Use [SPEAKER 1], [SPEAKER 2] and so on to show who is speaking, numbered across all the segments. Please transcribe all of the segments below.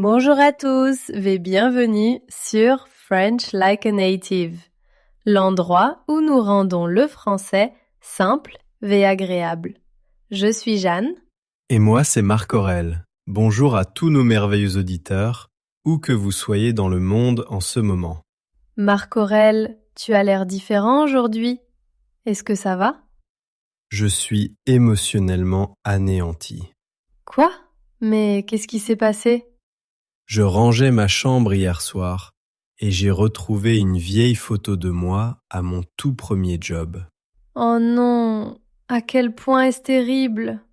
[SPEAKER 1] Bonjour à tous et bienvenue sur French Like a Native, l'endroit où nous rendons le français simple et agréable. Je suis Jeanne.
[SPEAKER 2] Et moi, c'est Marc Aurèle. Bonjour à tous nos merveilleux auditeurs, où que vous soyez dans le monde en ce moment.
[SPEAKER 1] Marc Aurèle, tu as l'air différent aujourd'hui. Est-ce que ça va?
[SPEAKER 2] Je suis émotionnellement anéanti.
[SPEAKER 1] Quoi? Mais qu'est-ce qui s'est passé?
[SPEAKER 2] Je rangeais ma chambre hier soir et j'ai retrouvé une vieille photo de moi à mon tout premier job.
[SPEAKER 1] Oh non, à quel point est-ce terrible?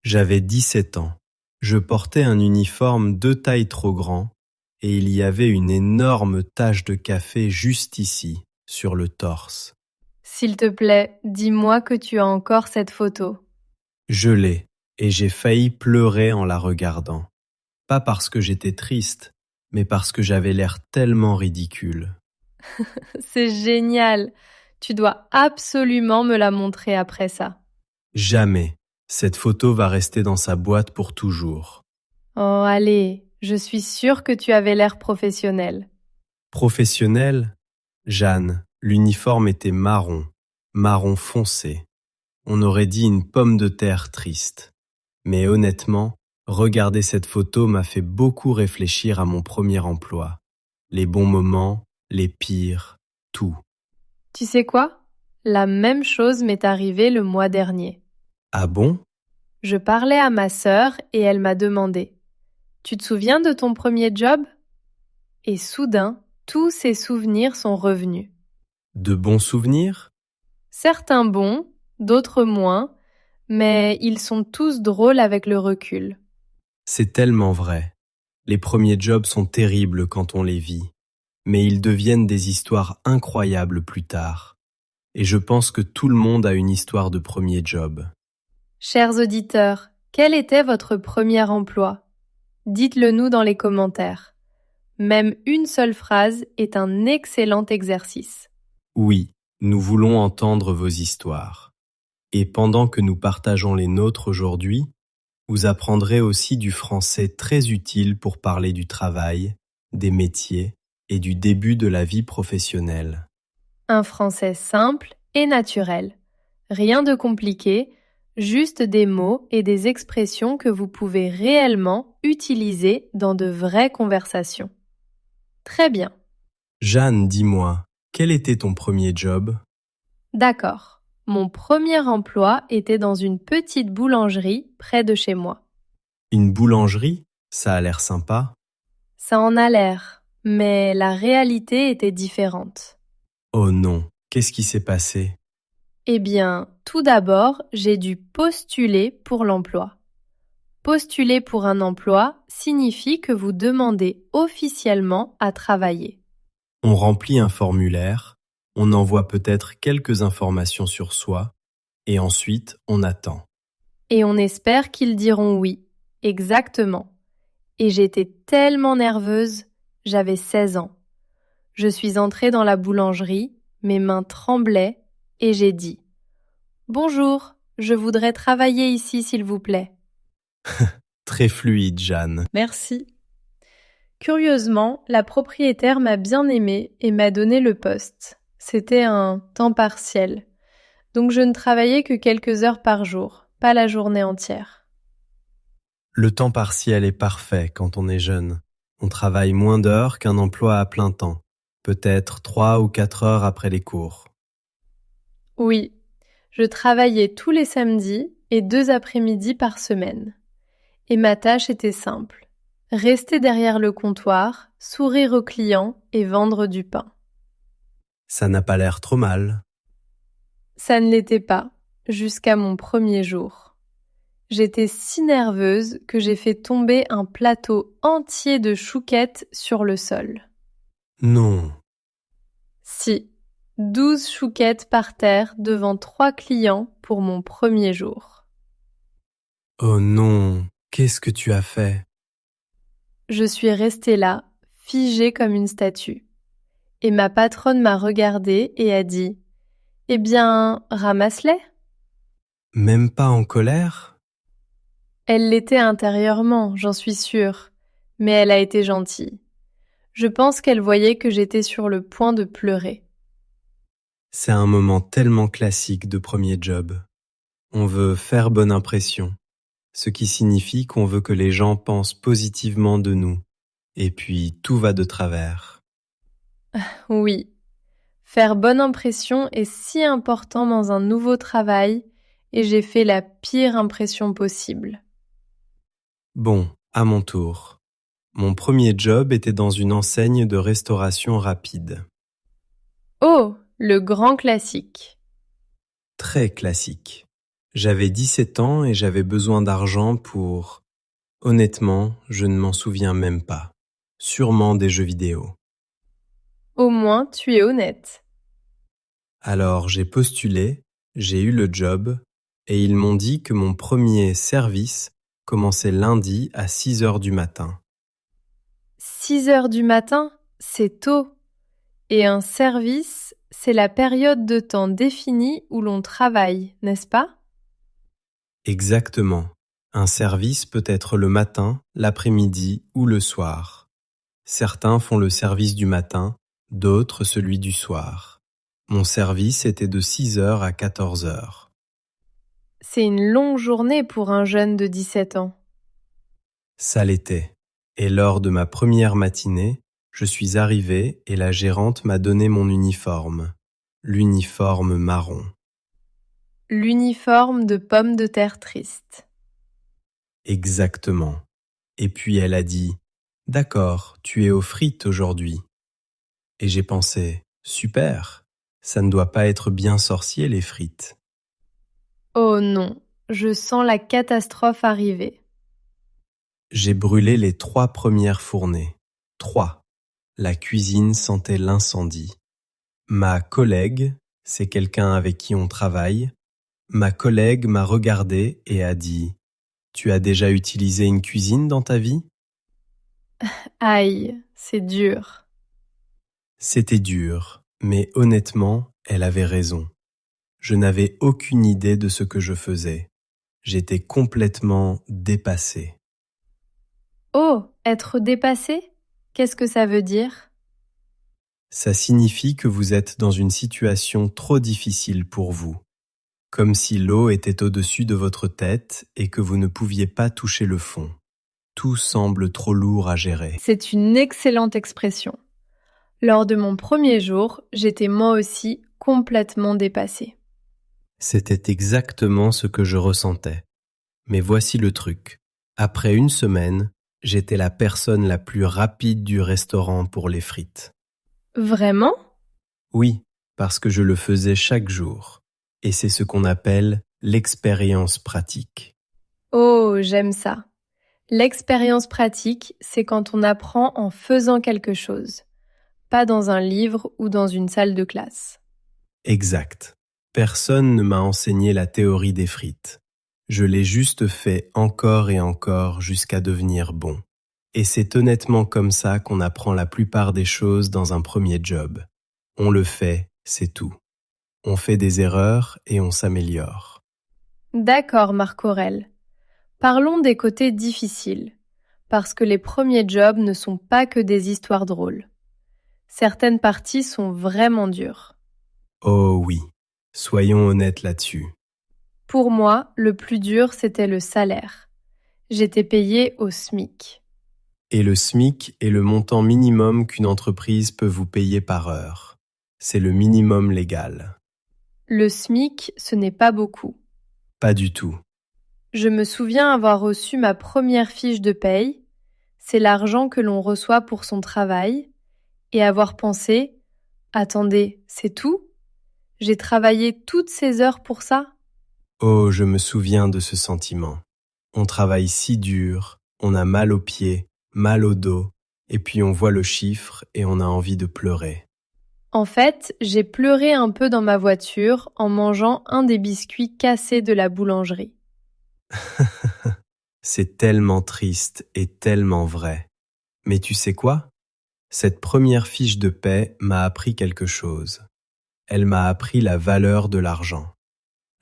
[SPEAKER 2] J'avais 17 ans. Je portais un uniforme 2 tailles trop grand et il y avait une énorme tache de café juste ici, sur le torse.
[SPEAKER 1] S'il te plaît, dis-moi que tu as encore cette photo.
[SPEAKER 2] Je l'ai, et j'ai failli pleurer en la regardant. Pas parce que j'étais triste, mais parce que j'avais l'air tellement ridicule.
[SPEAKER 1] C'est génial. Tu dois absolument me la montrer après ça.
[SPEAKER 2] Jamais. Cette photo va rester dans sa boîte pour toujours.
[SPEAKER 1] Oh, allez, je suis sûre que tu avais l'air professionnel.
[SPEAKER 2] Professionnel? Jeanne, l'uniforme était marron, marron foncé. On aurait dit une pomme de terre triste. Mais honnêtement, regarder cette photo m'a fait beaucoup réfléchir à mon premier emploi. Les bons moments, les pires, tout.
[SPEAKER 1] Tu sais quoi? La même chose m'est arrivée le mois dernier.
[SPEAKER 2] Ah bon?
[SPEAKER 1] Je parlais à ma sœur et elle m'a demandé: Tu te souviens de ton premier job? Et soudain, tous ces souvenirs sont revenus.
[SPEAKER 2] De bons souvenirs?
[SPEAKER 1] Certains bons, d'autres moins, mais ils sont tous drôles avec le recul.
[SPEAKER 2] C'est tellement vrai. Les premiers jobs sont terribles quand on les vit, mais ils deviennent des histoires incroyables plus tard. Et je pense que tout le monde a une histoire de premier job.
[SPEAKER 1] Chers auditeurs, quel était votre premier emploi? Dites-le nous dans les commentaires. Même une seule phrase est un excellent exercice.
[SPEAKER 2] Oui, nous voulons entendre vos histoires. Et pendant que nous partageons les nôtres aujourd'hui, vous apprendrez aussi du français très utile pour parler du travail, des métiers et du début de la vie professionnelle.
[SPEAKER 1] Un français simple et naturel. Rien de compliqué, juste des mots et des expressions que vous pouvez réellement utiliser dans de vraies conversations. Très bien.
[SPEAKER 2] Jeanne, dis-moi, quel était ton premier job?
[SPEAKER 1] D'accord. Mon premier emploi était dans une petite boulangerie près de chez moi.
[SPEAKER 2] Une boulangerie? Ça a l'air sympa.
[SPEAKER 1] Ça en a l'air, mais la réalité était différente.
[SPEAKER 2] Oh non, qu'est-ce qui s'est passé?
[SPEAKER 1] Eh bien, tout d'abord, j'ai dû postuler pour l'emploi. Postuler pour un emploi signifie que vous demandez officiellement à travailler.
[SPEAKER 2] On remplit un formulaire, on envoie peut-être quelques informations sur soi, et ensuite on attend.
[SPEAKER 1] Et on espère qu'ils diront oui. Exactement. Et j'étais tellement nerveuse, j'avais 16 ans. Je suis entrée dans la boulangerie, mes mains tremblaient, et j'ai dit: Bonjour, je voudrais travailler ici s'il vous plaît.
[SPEAKER 2] Très fluide, Jeanne.
[SPEAKER 1] Merci. Curieusement, la propriétaire m'a bien aimée et m'a donné le poste. C'était un temps partiel. Donc je ne travaillais que quelques heures par jour, pas la journée entière.
[SPEAKER 2] Le temps partiel est parfait quand on est jeune. On travaille moins d'heures qu'un emploi à plein temps, peut-être 3 ou 4 heures après les cours.
[SPEAKER 1] Oui, je travaillais tous les samedis et 2 après-midi par semaine. Et ma tâche était simple: rester derrière le comptoir, sourire aux clients et vendre du pain.
[SPEAKER 2] Ça n'a pas l'air trop mal.
[SPEAKER 1] Ça ne l'était pas, jusqu'à mon premier jour. J'étais si nerveuse que j'ai fait tomber un plateau entier de chouquettes sur le sol.
[SPEAKER 2] Non.
[SPEAKER 1] Si, 12 chouquettes par terre devant 3 clients pour mon premier jour.
[SPEAKER 2] Oh non, qu'est-ce que tu as fait?
[SPEAKER 1] Je suis restée là, figée comme une statue. Et ma patronne m'a regardée et a dit: Eh bien, ramasse-les.
[SPEAKER 2] Même pas en colère?
[SPEAKER 1] Elle l'était intérieurement, j'en suis sûre, mais elle a été gentille. Je pense qu'elle voyait que j'étais sur le point de pleurer.
[SPEAKER 2] C'est un moment tellement classique de premier job. On veut faire bonne impression, ce qui signifie qu'on veut que les gens pensent positivement de nous. Et puis tout va de travers.
[SPEAKER 1] Oui, faire bonne impression est si important dans un nouveau travail et j'ai fait la pire impression possible.
[SPEAKER 2] Bon, à mon tour. Mon premier job était dans une enseigne de restauration rapide.
[SPEAKER 1] Oh, le grand classique.
[SPEAKER 2] Très classique. J'avais 17 ans et j'avais besoin d'argent pour... Honnêtement, je ne m'en souviens même pas. Sûrement des jeux vidéo.
[SPEAKER 1] Au moins, tu es honnête.
[SPEAKER 2] Alors j'ai postulé, j'ai eu le job et ils m'ont dit que mon premier service commençait lundi à 6 heures du matin.
[SPEAKER 1] 6 heures du matin, c'est tôt. Et un service, c'est la période de temps définie où l'on travaille, n'est-ce pas?
[SPEAKER 2] Exactement. Un service peut être le matin, l'après-midi ou le soir. Certains font le service du matin, d'autres celui du soir. Mon service était de 6 heures à 14 heures.
[SPEAKER 1] C'est une longue journée pour un jeune de 17 ans.
[SPEAKER 2] Ça l'était. Et lors de ma première matinée, je suis arrivé et la gérante m'a donné mon uniforme. L'uniforme marron.
[SPEAKER 1] L'uniforme de pommes de terre triste.
[SPEAKER 2] Exactement. Et puis elle a dit « D'accord, tu es aux frites aujourd'hui. » Et j'ai pensé « Super, ça ne doit pas être bien sorcier les frites. »
[SPEAKER 1] Oh non, je sens la catastrophe arriver.
[SPEAKER 2] J'ai brûlé les 3 premières fournées. 3. La cuisine sentait l'incendie. Ma collègue, c'est quelqu'un avec qui on travaille, ma collègue m'a regardé et a dit « Tu as déjà utilisé une cuisine dans ta vie ?»
[SPEAKER 1] Aïe, c'est dur.
[SPEAKER 2] C'était dur, mais honnêtement, elle avait raison. Je n'avais aucune idée de ce que je faisais. J'étais complètement dépassé.
[SPEAKER 1] Oh, être dépassé? Qu'est-ce que ça veut dire?
[SPEAKER 2] Ça signifie que vous êtes dans une situation trop difficile pour vous, comme si l'eau était au-dessus de votre tête et que vous ne pouviez pas toucher le fond. Tout semble trop lourd à gérer.
[SPEAKER 1] C'est une excellente expression. Lors de mon premier jour, j'étais moi aussi complètement dépassée.
[SPEAKER 2] C'était exactement ce que je ressentais. Mais voici le truc. Après une semaine, j'étais la personne la plus rapide du restaurant pour les frites.
[SPEAKER 1] Vraiment?
[SPEAKER 2] Oui, parce que je le faisais chaque jour. Et c'est ce qu'on appelle l'expérience pratique.
[SPEAKER 1] Oh, j'aime ça. L'expérience pratique, c'est quand on apprend en faisant quelque chose, pas dans un livre ou dans une salle de classe.
[SPEAKER 2] Exact. Personne ne m'a enseigné la théorie des frites. Je l'ai juste fait encore et encore jusqu'à devenir bon. Et c'est honnêtement comme ça qu'on apprend la plupart des choses dans un premier job. On le fait, c'est tout. On fait des erreurs et on s'améliore.
[SPEAKER 1] D'accord, Marc Aurèle. Parlons des côtés difficiles, parce que les premiers jobs ne sont pas que des histoires drôles. Certaines parties sont vraiment dures.
[SPEAKER 2] Oh oui, soyons honnêtes là-dessus.
[SPEAKER 1] Pour moi, le plus dur, c'était le salaire. J'étais payée au SMIC.
[SPEAKER 2] Et le SMIC est le montant minimum qu'une entreprise peut vous payer par heure. C'est le minimum légal.
[SPEAKER 1] Le SMIC, ce n'est pas beaucoup.
[SPEAKER 2] Pas du tout.
[SPEAKER 1] Je me souviens avoir reçu ma première fiche de paye, c'est l'argent que l'on reçoit pour son travail, et avoir pensé « Attendez, c'est tout? J'ai travaillé toutes ces heures pour ça ?»
[SPEAKER 2] Oh, je me souviens de ce sentiment. On travaille si dur, on a mal aux pieds, mal au dos, et puis on voit le chiffre et on a envie de pleurer.
[SPEAKER 1] En fait, j'ai pleuré un peu dans ma voiture en mangeant un des biscuits cassés de la boulangerie.
[SPEAKER 2] C'est tellement triste et tellement vrai. Mais tu sais quoi? Cette première fiche de paie m'a appris quelque chose. Elle m'a appris la valeur de l'argent.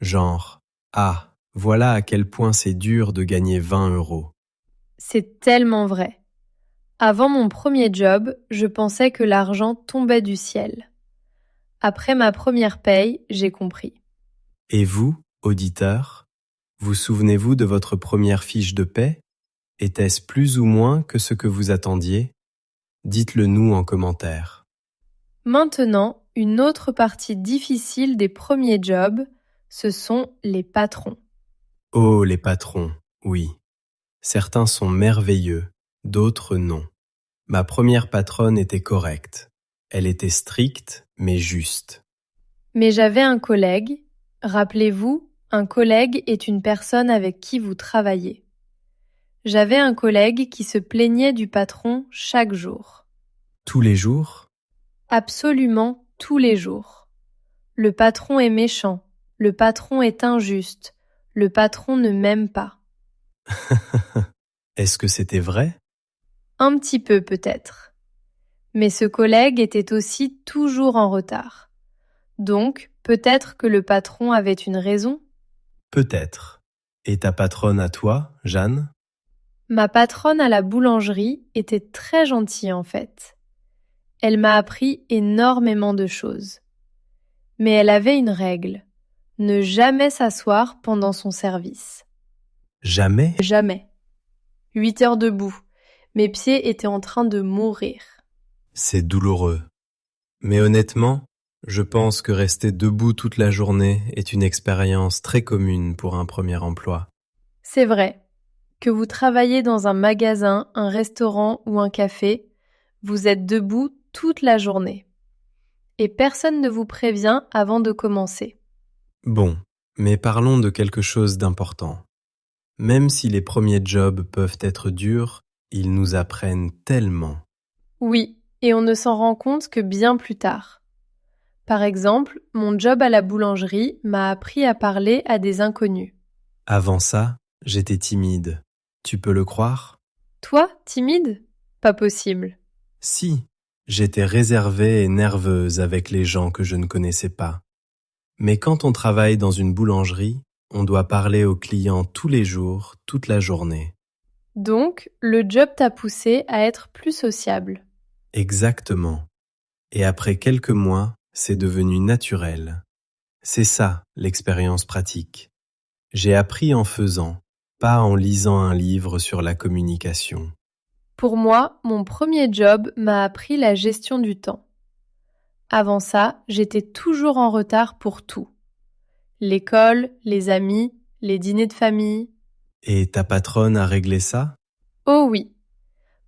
[SPEAKER 2] Genre, ah, voilà à quel point c'est dur de gagner 20 euros.
[SPEAKER 1] C'est tellement vrai. Avant mon premier job, je pensais que l'argent tombait du ciel. Après ma première paye, j'ai compris.
[SPEAKER 2] Et vous, auditeur, vous souvenez-vous de votre première fiche de paie? Était-ce plus ou moins que ce que vous attendiez? Dites-le nous en commentaire.
[SPEAKER 1] Maintenant, une autre partie difficile des premiers jobs, ce sont les patrons.
[SPEAKER 2] Oh, les patrons, oui. Certains sont merveilleux, d'autres non. Ma première patronne était correcte. Elle était stricte, mais juste.
[SPEAKER 1] Mais j'avais un collègue. Rappelez-vous, un collègue est une personne avec qui vous travaillez. J'avais un collègue qui se plaignait du patron chaque jour.
[SPEAKER 2] Tous les jours?
[SPEAKER 1] Absolument tous les jours. Le patron est méchant, le patron est injuste, le patron ne m'aime pas.
[SPEAKER 2] Est-ce que c'était vrai?
[SPEAKER 1] Un petit peu peut-être. Mais ce collègue était aussi toujours en retard. Donc, peut-être que le patron avait une raison?
[SPEAKER 2] Peut-être. Et ta patronne à toi, Jeanne?
[SPEAKER 1] Ma patronne à la boulangerie était très gentille en fait. Elle m'a appris énormément de choses. Mais elle avait une règle, ne jamais s'asseoir pendant son service.
[SPEAKER 2] Jamais?
[SPEAKER 1] Jamais. 8 heures debout. Mes pieds étaient en train de mourir.
[SPEAKER 2] C'est douloureux. Mais honnêtement, je pense que rester debout toute la journée est une expérience très commune pour un premier emploi.
[SPEAKER 1] C'est vrai. Que vous travaillez dans un magasin, un restaurant ou un café, vous êtes debout toute la journée. Et personne ne vous prévient avant de commencer.
[SPEAKER 2] Bon, mais parlons de quelque chose d'important. Même si les premiers jobs peuvent être durs, ils nous apprennent tellement.
[SPEAKER 1] Oui, et on ne s'en rend compte que bien plus tard. Par exemple, mon job à la boulangerie m'a appris à parler à des inconnus.
[SPEAKER 2] Avant ça, j'étais timide. Tu peux le croire?
[SPEAKER 1] Toi, timide? Pas possible.
[SPEAKER 2] Si, j'étais réservée et nerveuse avec les gens que je ne connaissais pas. Mais quand on travaille dans une boulangerie, on doit parler aux clients tous les jours, toute la journée.
[SPEAKER 1] Donc, le job t'a poussé à être plus sociable.
[SPEAKER 2] Exactement. Et après quelques mois, c'est devenu naturel. C'est ça, l'expérience pratique. J'ai appris en faisant, pas en lisant un livre sur la communication.
[SPEAKER 1] Pour moi, mon premier job m'a appris la gestion du temps. Avant ça, j'étais toujours en retard pour tout. L'école, les amis, les dîners de famille.
[SPEAKER 2] Et ta patronne a réglé ça?
[SPEAKER 1] Oh oui,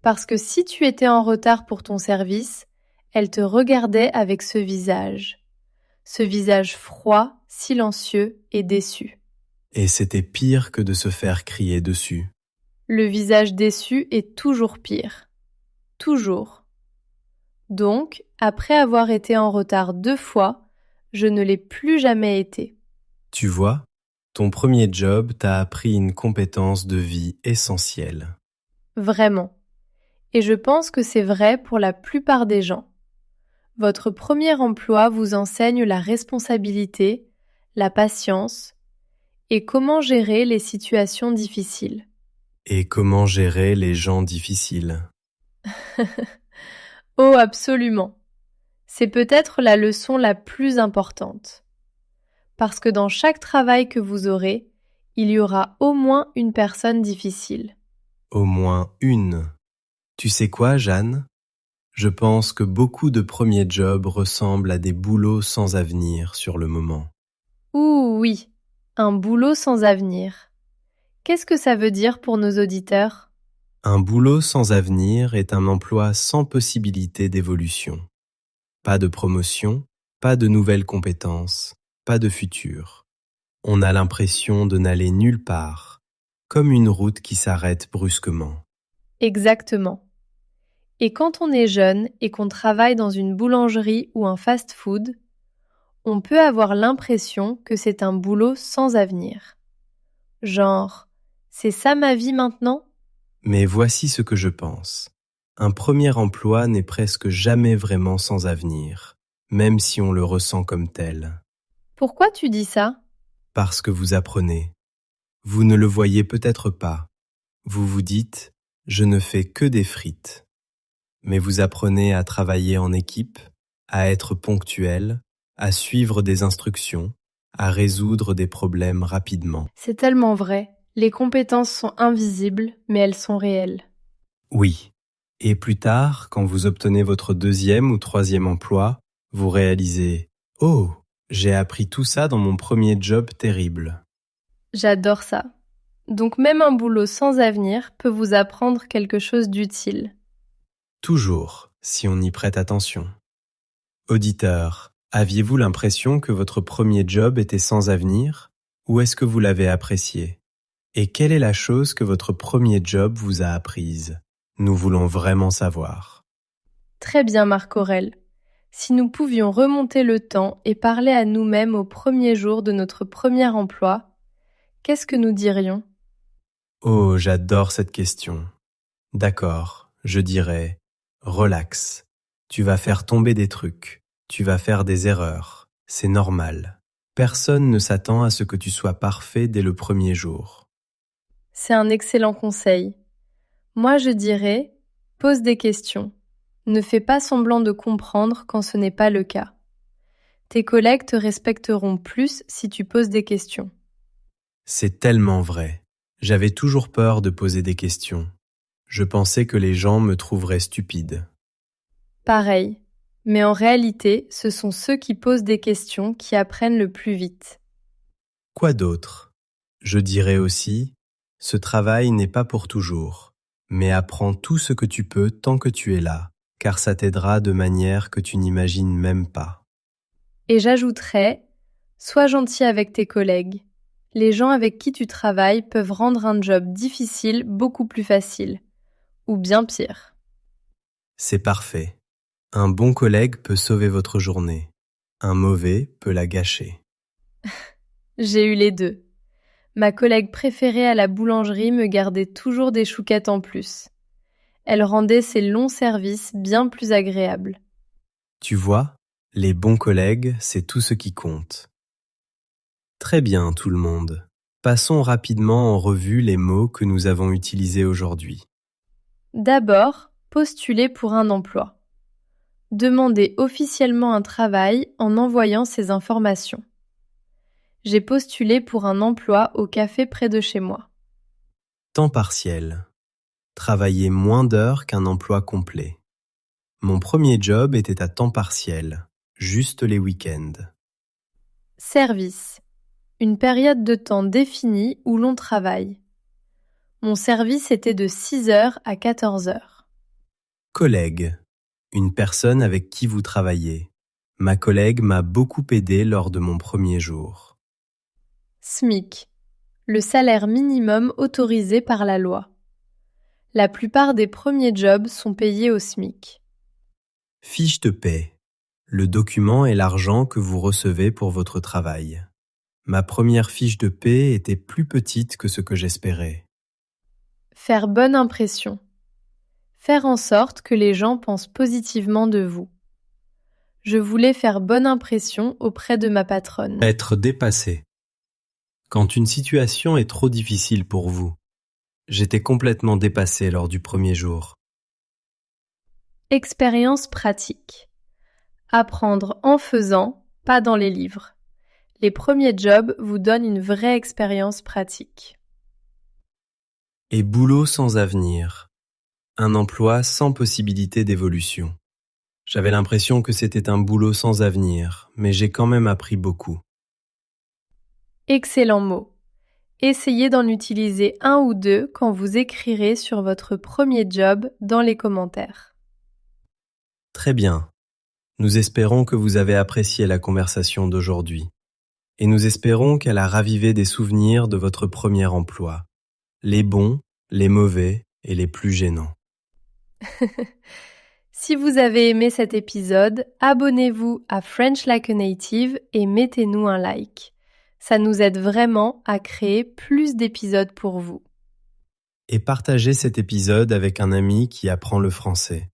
[SPEAKER 1] parce que si tu étais en retard pour ton service, elle te regardait avec ce visage froid, silencieux et déçu.
[SPEAKER 2] Et c'était pire que de se faire crier dessus.
[SPEAKER 1] Le visage déçu est toujours pire. Toujours. Donc, après avoir été en retard 2 fois, je ne l'ai plus jamais été.
[SPEAKER 2] Tu vois, ton premier job t'a appris une compétence de vie essentielle.
[SPEAKER 1] Vraiment. Et je pense que c'est vrai pour la plupart des gens. Votre premier emploi vous enseigne la responsabilité, la patience et comment gérer les situations difficiles.
[SPEAKER 2] Et comment gérer les gens difficiles?
[SPEAKER 1] Oh, absolument. C'est peut-être la leçon la plus importante. Parce que dans chaque travail que vous aurez, il y aura au moins une personne difficile.
[SPEAKER 2] Au moins une. Tu sais quoi, Jeanne? Je pense que beaucoup de premiers jobs ressemblent à des boulots sans avenir sur le moment.
[SPEAKER 1] Ouh oui, un boulot sans avenir. Qu'est-ce que ça veut dire pour nos auditeurs?
[SPEAKER 2] Un boulot sans avenir est un emploi sans possibilité d'évolution. Pas de promotion, pas de nouvelles compétences, pas de futur. On a l'impression de n'aller nulle part, comme une route qui s'arrête brusquement.
[SPEAKER 1] Exactement. Et quand on est jeune et qu'on travaille dans une boulangerie ou un fast-food, on peut avoir l'impression que c'est un boulot sans avenir. Genre, c'est ça ma vie maintenant?
[SPEAKER 2] Mais voici ce que je pense. Un premier emploi n'est presque jamais vraiment sans avenir, même si on le ressent comme tel.
[SPEAKER 1] Pourquoi tu dis ça?
[SPEAKER 2] Parce que vous apprenez. Vous ne le voyez peut-être pas. Vous vous dites, je ne fais que des frites. mais vous apprenez à travailler en équipe, à être ponctuel, à suivre des instructions, à résoudre des problèmes rapidement.
[SPEAKER 1] C'est tellement vrai. Les compétences sont invisibles, mais elles sont réelles.
[SPEAKER 2] Oui. Et plus tard, quand vous obtenez votre deuxième ou troisième emploi, vous réalisez « Oh, j'ai appris tout ça dans mon premier job terrible. »
[SPEAKER 1] J'adore ça. Donc même un boulot sans avenir peut vous apprendre quelque chose d'utile.
[SPEAKER 2] Toujours, si on y prête attention. Auditeur, aviez-vous l'impression que votre premier job était sans avenir, ou est-ce que vous l'avez apprécié? Et quelle est la chose que votre premier job vous a apprise? Nous voulons vraiment savoir.
[SPEAKER 1] Très bien, Marc Aurèle. Si nous pouvions remonter le temps et parler à nous-mêmes au premier jour de notre premier emploi, qu'est-ce que nous dirions?
[SPEAKER 2] Oh, j'adore cette question. D'accord, je dirais, relax. Tu vas faire tomber des trucs, tu vas faire des erreurs, c'est normal. Personne ne s'attend à ce que tu sois parfait dès le premier jour.
[SPEAKER 1] C'est un excellent conseil. Moi, je dirais, pose des questions. Ne fais pas semblant de comprendre quand ce n'est pas le cas. Tes collègues te respecteront plus si tu poses des questions.
[SPEAKER 2] C'est tellement vrai. J'avais toujours peur de poser des questions. Je pensais que les gens me trouveraient stupide.
[SPEAKER 1] Pareil. Mais en réalité, ce sont ceux qui posent des questions qui apprennent le plus vite.
[SPEAKER 2] Quoi d'autre? Je dirais aussi, ce travail n'est pas pour toujours, mais apprends tout ce que tu peux tant que tu es là, car ça t'aidera de manière que tu n'imagines même pas.
[SPEAKER 1] Et j'ajouterais, sois gentil avec tes collègues. Les gens avec qui tu travailles peuvent rendre un job difficile beaucoup plus facile. Ou bien pire.
[SPEAKER 2] C'est parfait. Un bon collègue peut sauver votre journée. Un mauvais peut la gâcher.
[SPEAKER 1] J'ai eu les deux. Ma collègue préférée à la boulangerie me gardait toujours des chouquettes en plus. Elle rendait ses longs services bien plus agréables.
[SPEAKER 2] Tu vois, les bons collègues, c'est tout ce qui compte. Très bien, tout le monde. Passons rapidement en revue les mots que nous avons utilisés aujourd'hui.
[SPEAKER 1] D'abord, postuler pour un emploi. Demander officiellement un travail en envoyant ces informations. J'ai postulé pour un emploi au café près de chez moi.
[SPEAKER 2] Temps partiel. Travailler moins d'heures qu'un emploi complet. Mon premier job était à temps partiel, juste les week-ends.
[SPEAKER 1] Service. Une période de temps définie où l'on travaille. Mon service était de 6 heures à 14 heures.
[SPEAKER 2] Collègue. Une personne avec qui vous travaillez. Ma collègue m'a beaucoup aidé lors de mon premier jour.
[SPEAKER 1] SMIC. Le salaire minimum autorisé par la loi. La plupart des premiers jobs sont payés au SMIC.
[SPEAKER 2] Fiche de paie. Le document est l'argent que vous recevez pour votre travail. Ma première fiche de paie était plus petite que ce que j'espérais.
[SPEAKER 1] Faire bonne impression. Faire en sorte que les gens pensent positivement de vous. Je voulais faire bonne impression auprès de ma patronne.
[SPEAKER 2] Être dépassé. Quand une situation est trop difficile pour vous. J'étais complètement dépassé lors du premier jour.
[SPEAKER 1] Expérience pratique. Apprendre en faisant, pas dans les livres. Les premiers jobs vous donnent une vraie expérience pratique.
[SPEAKER 2] Et boulot sans avenir. Un emploi sans possibilité d'évolution. J'avais l'impression que c'était un boulot sans avenir, mais j'ai quand même appris beaucoup.
[SPEAKER 1] Excellent mot. Essayez d'en utiliser un ou deux quand vous écrirez sur votre premier job dans les commentaires.
[SPEAKER 2] Très bien. Nous espérons que vous avez apprécié la conversation d'aujourd'hui. Et nous espérons qu'elle a ravivé des souvenirs de votre premier emploi. Les bons, les mauvais et les plus gênants.
[SPEAKER 1] Si vous avez aimé cet épisode, abonnez-vous à French Like a Native et mettez-nous un like. Ça nous aide vraiment à créer plus d'épisodes pour vous.
[SPEAKER 2] Et partagez cet épisode avec un ami qui apprend le français.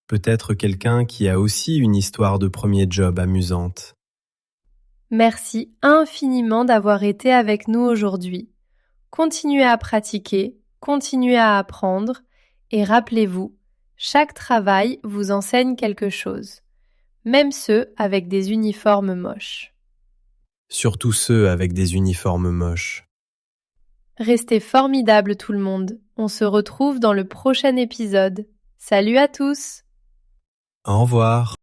[SPEAKER 2] Peut-être quelqu'un qui a aussi une histoire de premier job amusante.
[SPEAKER 1] Merci infiniment d'avoir été avec nous aujourd'hui. Continuez à pratiquer, continuez à apprendre et rappelez-vous, Chaque travail vous enseigne quelque chose, même ceux avec des uniformes moches.
[SPEAKER 2] Surtout ceux avec des uniformes moches.
[SPEAKER 1] Restez formidables tout le monde. On se retrouve dans le prochain épisode. Salut à tous!
[SPEAKER 2] Au revoir.